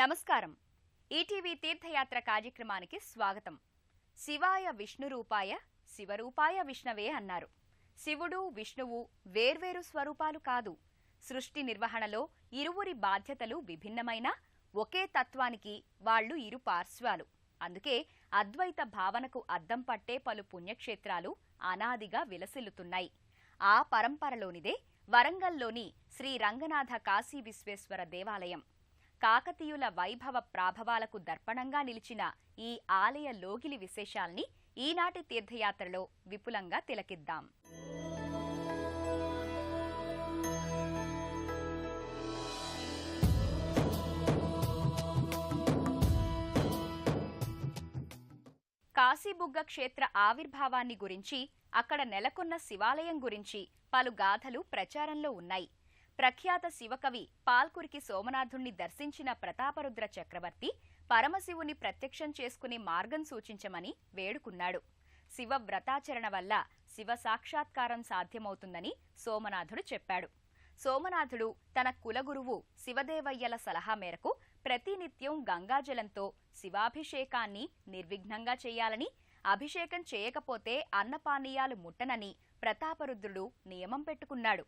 నమస్కారం. ఈటీవీ తీర్థయాత్ర కార్యక్రమానికి స్వాగతం. శివాయ విష్ణురూపాయ శివరూపాయ విష్ణవే అన్నారు. శివుడు విష్ణువు వేర్వేరు స్వరూపాలు కాదు. సృష్టి నిర్వహణలో ఇరువురి బాధ్యతలు విభిన్నమైన ఒకే తత్వానికి వాళ్లు ఇరు పార్శ్వాలు. అందుకే అద్వైత భావనకు అద్దం పట్టే పలు పుణ్యక్షేత్రాలు అనాదిగా విలసిల్లుతున్నాయి. ఆ పరంపరలోనిదే వరంగల్లోని శ్రీ రంగనాథ కాశీ విశ్వేశ్వర దేవాలయం. కాకతీయుల వైభవ ప్రాభవాలకు దర్పణంగా నిలిచిన ఈ ఆలయ లోగిలి విశేషాల్ని ఈనాటి తీర్థయాత్రలో విపులంగా తిలకిద్దాం. కాశీబుగ్గ క్షేత్ర ఆవిర్భావాన్ని గురించి, అక్కడ నెలకొన్న శివాలయం గురించి పలు గాథలు ప్రచారంలో ఉన్నాయి. ప్రఖ్యాత శివకవి పాల్కురికి సోమనాథుణ్ణి దర్శించిన ప్రతాపరుద్ర చక్రవర్తి పరమశివుని ప్రత్యక్షం చేసుకునే మార్గం సూచించమని వేడుకున్నాడు. శివ వ్రతాచరణ వల్ల శివ సాక్షాత్కారం సాధ్యమవుతుందని సోమనాథుడు చెప్పాడు. సోమనాథుడు తన కులగురువు శివదేవయ్యల సలహా మేరకు ప్రతినిత్యం గంగాజలంతో శివాభిషేకాన్ని నిర్విఘ్నంగా చేయాలని, అభిషేకం చేయకపోతే అన్నపానీయాలు ముట్టనని ప్రతాపరుద్రుడు నియమం పెట్టుకున్నాడు.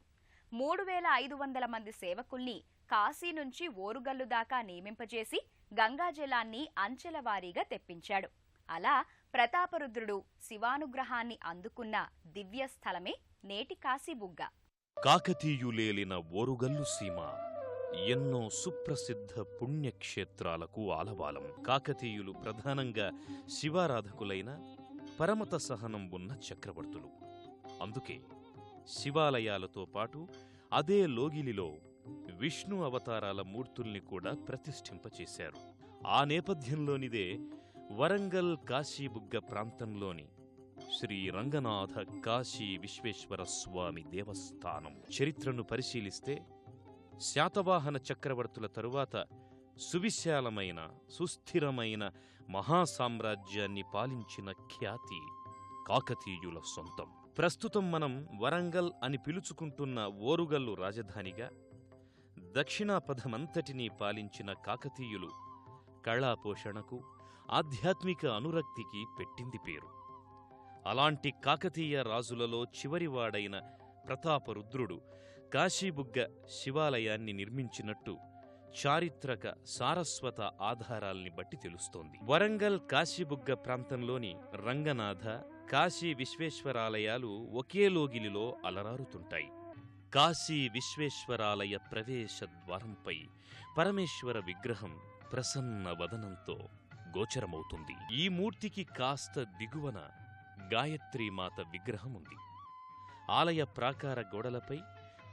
3500 మంది సేవకుల్ని కాశీ నుంచి ఓరుగల్లు దాకా నియమింపజేసి గంగాజలాన్ని అంచెల వారీగా తెప్పించాడు. అలా ప్రతాపరుద్రుడు శివానుగ్రహాన్ని అందుకున్న దివ్య స్థలమే నేటి కాశీబుగ్గ. కాకతీయులేలిన ఓరుగల్లు సీమ ఎన్నో సుప్రసిద్ధ పుణ్యక్షేత్రాలకు ఆలవాలం. కాకతీయులు ప్రధానంగా శివారాధకులైన పరమత సహనం ఉన్న చక్రవర్తులు. అందుకే శివాలయాలతో పాటు అదే లోగిలిలో విష్ణు అవతారాల మూర్తుల్ని కూడా ప్రతిష్ఠింపచేశారు. ఆ నేపథ్యంలోనిదే వరంగల్ కాశీబుగ్గ ప్రాంతంలోని శ్రీ రంగనాథ కాశీ విశ్వేశ్వర స్వామి దేవస్థానం. చరిత్రను పరిశీలిస్తే శాతవాహన చక్రవర్తుల తరువాత సువిశాలమైన సుస్థిరమైన మహాసామ్రాజ్యాన్ని పాలించిన ఖ్యాతి కాకతీయుల సొంతం. ప్రస్తుతం మనం వరంగల్ అని పిలుచుకుంటున్న ఓరుగల్లు రాజధానిగా దక్షిణాపథమంతటినీ పాలించిన కాకతీయులు కళాపోషణకు, ఆధ్యాత్మిక అనురక్తికి పెట్టింది పేరు. అలాంటి కాకతీయ రాజులలో చివరివాడైన ప్రతాపరుద్రుడు కాశీబుగ్గ శివాలయాన్ని నిర్మించినట్టు చారిత్రక సారస్వత ఆధారాల్ని బట్టి తెలుస్తోంది. వరంగల్ కాశీబుగ్గ ప్రాంతంలోని రంగనాథ, కాశీ విశ్వేశ్వరాలయాలు ఒకే లోగిలిలో అలరారుతుంటాయి. కాశీ విశ్వేశ్వరాలయ ప్రవేశ ద్వారంపై పరమేశ్వర విగ్రహం ప్రసన్న వదనంతో గోచరమవుతుంది. ఈ మూర్తికి కాస్త దిగువన గాయత్రీమాత విగ్రహముంది. ఆలయ ప్రాకార గోడలపై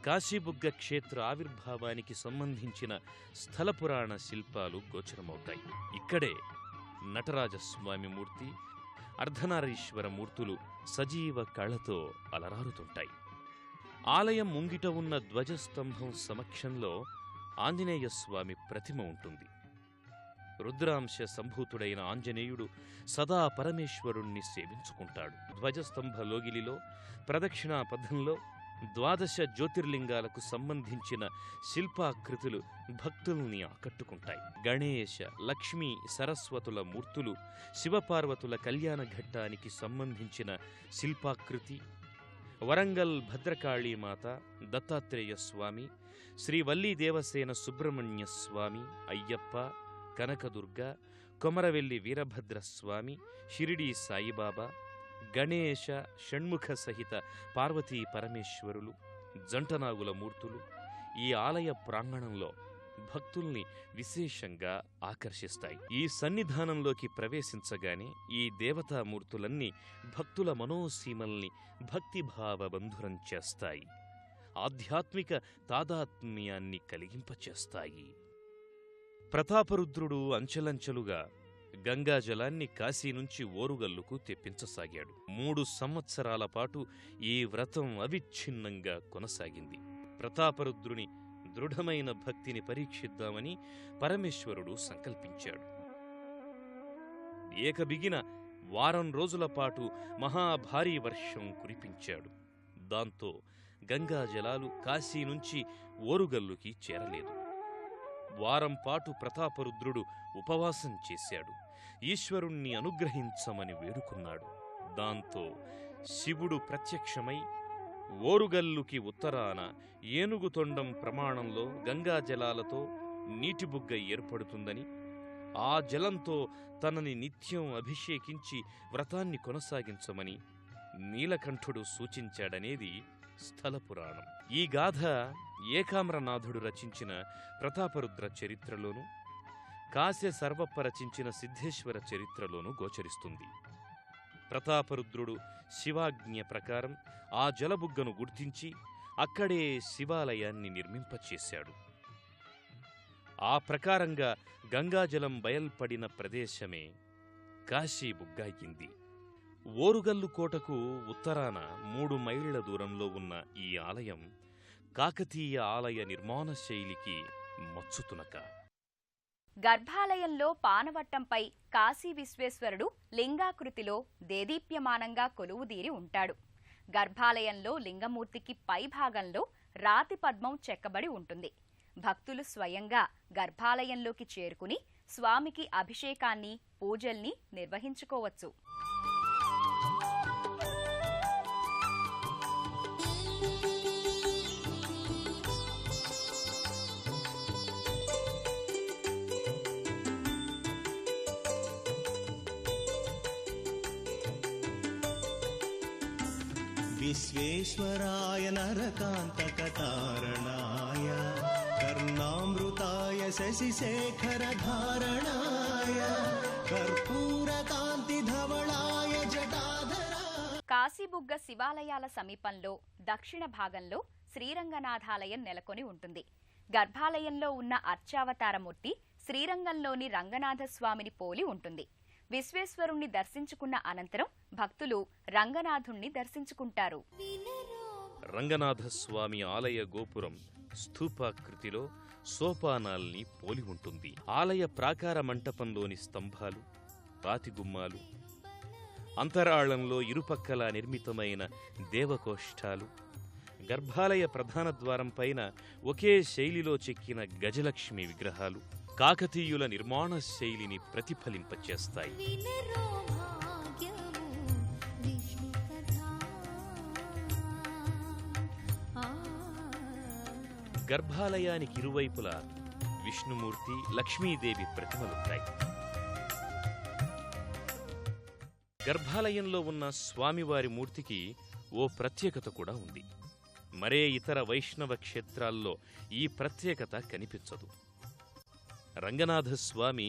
కాశీబుగ్గ క్షేత్ర ఆవిర్భావానికి సంబంధించిన స్థలపురాణ శిల్పాలు గోచరమవుతాయి. ఇక్కడే నటరాజస్వామి మూర్తి, అర్ధనారీశ్వర మూర్తులు సజీవ కళతో అలరారుతుంటాయి. ఆలయం ముంగిట ఉన్న ధ్వజస్తంభం సమక్షంలో ఆంజనేయస్వామి ప్రతిమ ఉంటుంది. రుద్రాంశ సంభూతుడైన ఆంజనేయుడు సదా పరమేశ్వరుణ్ణి సేవించుకుంటాడు. ధ్వజస్తంభ లోగిలిలో ప్రదక్షిణాపథంలో 12 జ్యోతిర్లింగాలకు సంబంధించిన శిల్పాకృతులు భక్తుల్ని ఆకట్టుకుంటాయి. గణేశ, లక్ష్మీ, సరస్వతుల మూర్తులు, శివపార్వతుల కళ్యాణ ఘట్టానికి సంబంధించిన శిల్పాకృతి, వరంగల్ భద్రకాళీమాత, దత్తాత్రేయ స్వామి, శ్రీవల్లీ దేవసేన సుబ్రహ్మణ్య స్వామి, అయ్యప్ప, కనకదుర్గ, కొమరవెల్లి వీరభద్రస్వామి, షిరిడీ సాయిబాబా, గణేశ, షణ్ముఖ సహిత పార్వతీ పరమేశ్వరులు, జంటనాగుల మూర్తులు ఈ ఆలయ ప్రాంగణంలో భక్తుల్ని విశేషంగా ఆకర్షిస్తాయి. ఈ సన్నిధానంలోకి ప్రవేశించగానే ఈ దేవతామూర్తులన్నీ భక్తుల మనోసీమల్ని భక్తిభావబంధురం చేస్తాయి, ఆధ్యాత్మిక తాదాత్మ్యాన్ని కలిగింపచేస్తాయి. ప్రతాపరుద్రుడు అంచెలంచెలుగా గంగాజలాన్ని కాశీ నుంచి ఓరుగల్లుకు తెప్పించసాగాడు. 3 సంవత్సరాల పాటు ఈ వ్రతం అవిచ్ఛిన్నంగా కొనసాగింది. ప్రతాపరుద్రుని దృఢమైన భక్తిని పరీక్షిద్దామని పరమేశ్వరుడు సంకల్పించాడు. ఏకబిగిన వారం రోజుల పాటు మహాభారీ వర్షం కురిపించాడు. దాంతో గంగాజలాలు కాశీ నుంచి ఓరుగల్లుకి చేరలేదు. వారం పాటు ప్రతాపరుద్రుడు ఉపవాసం చేశాడు. ఈశ్వరుణ్ణి అనుగ్రహించమని వేడుకున్నాడు. దాంతో శివుడు ప్రత్యక్షమై ఓరుగల్లుకి ఉత్తరాన ఏనుగు తొండం ప్రమాణంలో గంగాజలాలతో నీటిబుగ్గ ఏర్పడుతుందని, ఆ జలంతో తనని నిత్యం అభిషేకించి వ్రతాన్ని కొనసాగించమని నీలకంఠుడు సూచించాడనేది స్థలపురాణం. ఈ గాథ ఏకామ్రనాథుడు రచించిన ప్రతాపరుద్ర చరిత్రలోనూ, కాశ్య సర్వప్ప రచించిన సిద్ధేశ్వర చరిత్రలోనూ గోచరిస్తుంది. ప్రతాపరుద్రుడు శివాజ్ఞ ప్రకారం ఆ జలబుగ్గను గుర్తించి అక్కడే శివాలయాన్ని నిర్మింపచేశాడు. ఆ ప్రకారంగా గంగాజలం బయల్పడిన ప్రదేశమే కాశీబుగ్గ అయింది. ఓరుగల్లు కోటకు ఉత్తరాన 3 మైళ్ళ దూరంలో ఉన్న ఈ ఆలయం కాకతీయ ఆలయ నిర్మాణ శైలికి మచ్చుతునక. గర్భాలయంలో పానవట్టంపై కాశీ విశ్వేశ్వరుడు లింగాకృతిలో దేదీప్యమానంగా కొలువుదీరి ఉంటాడు. గర్భాలయంలో లింగమూర్తికి పైభాగంలో రాతి పద్మం చెక్కబడి ఉంటుంది. భక్తులు స్వయంగా గర్భాలయంలోకి చేరుకుని స్వామికి అభిషేకాన్ని, పూజల్ని నిర్వహించుకోవచ్చు. विश्वेश्वराय नरकान्तकतारणाय कर्णामृताय शशिशेखरधारणाय कर्पूरकान्तिधवलाय जटाधरा. కాశీబుగ్గ శివాలయాల సమీపంలో దక్షిణ భాగంలో శ్రీరంగనాథాలయం నెలకొని ఉంటుంది. గర్భాలయంలో ఉన్న అర్చావతారమూర్తి శ్రీరంగంలోని రంగనాథస్వామిని పోలి ఉంటుంది. విశ్వేశ్వరుణ్ణి దర్శించుకున్న అనంతరం భక్తులు రంగనాథుణ్ణి దర్శించుకుంటారు. రంగనాథస్వామి ఆలయ గోపురం స్థూపాకృతిలో సోపానాల్ని పోలి ఉంటుంది. ఆలయ ప్రాకార మంటపంలోని స్తంభాలు, రాతిగుమ్మాలు, అంతరాళంలో ఇరుపక్కల నిర్మితమైన దేవకోష్ఠాలు, గర్భాలయ ప్రధాన ద్వారం పైన ఒకే శైలిలో చెక్కిన గజలక్ష్మి విగ్రహాలు కాకతీయుల నిర్మాణ శైలిని ప్రతిఫలింపచేస్తాయి. గర్భాలయానికి ఇరువైపులా విష్ణుమూర్తి, లక్ష్మీదేవి ప్రతిమలుంటాయి. గర్భాలయంలో ఉన్న స్వామివారి మూర్తికి ఓ ప్రత్యేకత కూడా ఉంది. మరే ఇతర వైష్ణవ క్షేత్రాల్లో ఈ ప్రత్యేకత కనిపించదు. రంగనాథస్వామి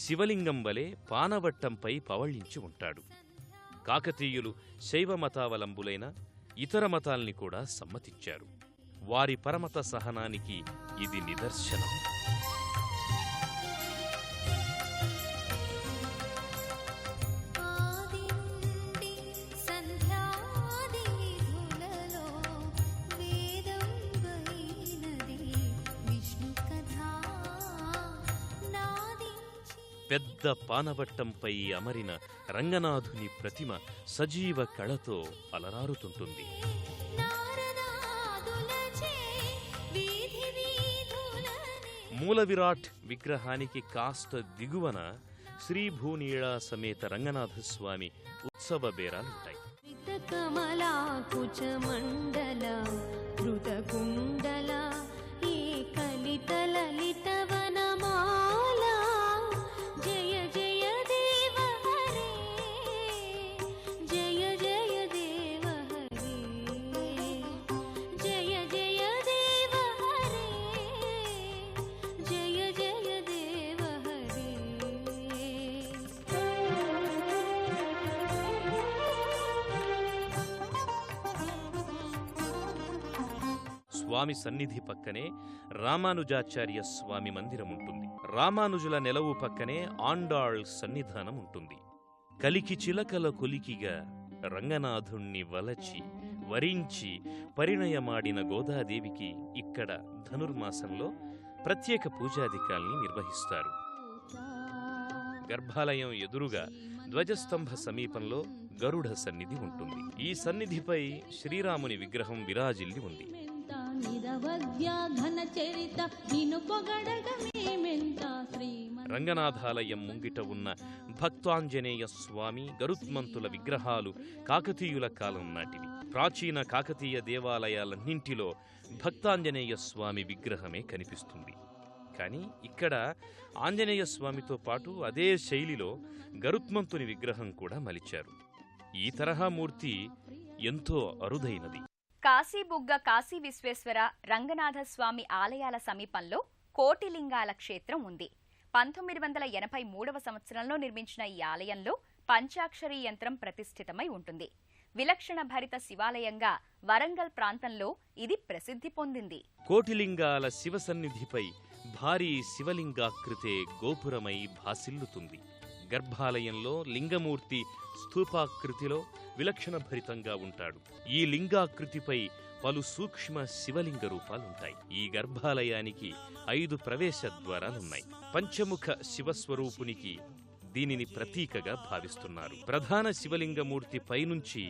శివలింగం వలె పానవట్టంపై పవళించి ఉంటాడు. కాకతీయులు శైవ మతావలంబులైన ఇతర మతాల్ని కూడా సమ్మతించారు. వారి పరమత సహనానికి ఇది నిదర్శనం. పెద్ద పానవట్టంపై అమరిన రంగనాథుని ప్రతిమ సజీవ కళతో అలరారుతుంటుంది. మూల విరాట్ విగ్రహానికి కాస్త దిగువన శ్రీభూనీళ సమేత రంగనాథస్వామి ఉత్సవ బేరాలుంటాయి. స్వామి సన్నిధి పక్కనే రామానుజాచార్య స్వామి మందిరం ఉంటుంది. రామానుజుల నెలవు పక్కనే ఆండాళ్ సన్నిధానం ఉంటుంది. కలికి చిలకల కొలికిగా రంగనాథుణ్ణి వలచి వరించి పరిణయమాడిన గోదాదేవికి ఇక్కడ ధనుర్మాసంలో ప్రత్యేక పూజాధికాల్ని నిర్వహిస్తారు. గర్భాలయం ఎదురుగా ధ్వజస్తంభ సమీపంలో గరుడ సన్నిధి ఉంటుంది. ఈ సన్నిధిపై శ్రీరాముని విగ్రహం విరాజిల్లి ఉంది. నిరవధ్యా ఘన చరిత నిన్ను పొగడగ మేమెంత శ్రీమన్ రంగనాథాలయం ముంగిట ఉన్న భక్తాంజనేయ స్వామి గరుత్మంతుల విగ్రహాలు కాకతీయుల కాలం నాటివి. ప్రాచీన కాకతీయ దేవాలయాలన్నింటిలో భక్తాంజనేయ స్వామి విగ్రహమే కనిపిస్తుంది. కానీ ఇక్కడ ఆంజనేయ స్వామితో పాటు అదే శైలిలో గరుత్మంతుని విగ్రహం కూడా మలిచారు. ఈ తరహా మూర్తి ఎంతో అరుదైనది. కాశీబుగ్గ కాశీ విశ్వేశ్వర రంగనాథస్వామి ఆలయాల సమీపంలో కోటిలింగాల క్షేత్రం ఉంది. 1983వ సంవత్సరంలో నిర్మించిన ఈ ఆలయంలో పంచాక్షరీ యంత్రం ప్రతిష్ఠితమై ఉంటుంది. విలక్షణ భరిత శివాలయంగా వరంగల్ ప్రాంతంలో ఇది ప్రసిద్ధి పొందింది. కోటిలింగాల శివసన్నిధిపై భారీ శివలింగాకృతే గోపురమై భాసిల్లుతుంది. గర్భాలయంలో లింగమూర్తి స్థూపాకృతిలో విలక్షణ భరితంగా ఉంటాడు. ఈ లింగాకృతిపై పలు సూక్ష్మ శివలింగ రూపాలుంటాయి. ఈ గర్భాలయానికి 5 ప్రవేశ ద్వారాలున్నాయి. పంచముఖ శివస్వరూపునికి దీనిని ప్రతీకగా భావిస్తున్నారు. ప్రధాన శివలింగమూర్తి పైనుంచి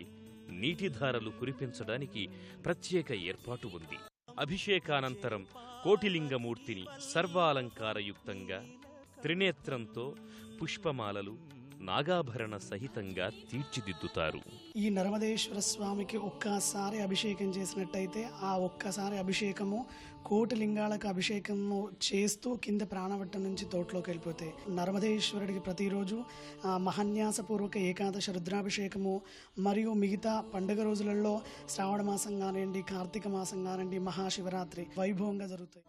నీటిధారలు కురిపించడానికి ప్రత్యేక ఏర్పాటు ఉంది. అభిషేకానంతరం కోటిలింగమూర్తిని సర్వాలంకారయుక్తంగా త్రినేత్రంతో పుష్పమాలలు నాగాభరణ సహితంగా తీర్చిదిద్దుతారు. ఈ నర్మదేశ్వర స్వామికి ఒక్కసారి అభిషేకం చేసినట్టయితే ఆ ఒక్కసారి అభిషేకము కోటిలింగాలకు అభిషేకము చేస్తూ కింద ప్రాణవట్టం నుంచి తోటలోకి వెళ్ళిపోతాయి. నర్మదేశ్వరుడికి ప్రతిరోజు మహాన్యాసపూర్వక ఏకాదశ రుద్రాభిషేకము మరియు మిగతా పండుగ రోజులలో శ్రావణ మాసం కానివ్వండి, కార్తీక మాసం కానివ్వండి, మహాశివరాత్రి వైభవంగా జరుగుతాయి.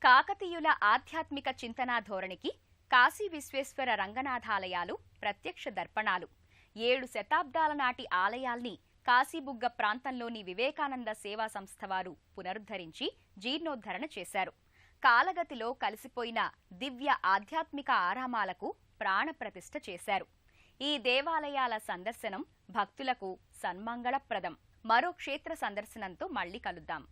కాకతీయుల ఆధ్యాత్మిక చింతనా ధోరణికి కాశీ విశ్వేశ్వర రంగనాథాలయాలు ప్రత్యక్ష దర్పణాలు. 7 శతాబ్దాల నాటి ఆలయాల్ని కాశీబుగ్గ ప్రాంతంలోని వివేకానంద సేవా సంస్థ వారు పునరుద్ధరించి జీర్ణోద్ధరణ చేశారు. కాలగతిలో కలిసిపోయిన దివ్య ఆధ్యాత్మిక ఆరామాలకు ప్రాణప్రతిష్ఠ చేశారు. ఈ దేవాలయాల సందర్శనం భక్తులకు సన్మంగళప్రదం. మరో క్షేత్ర సందర్శనంతో మళ్లీ కలుద్దాం.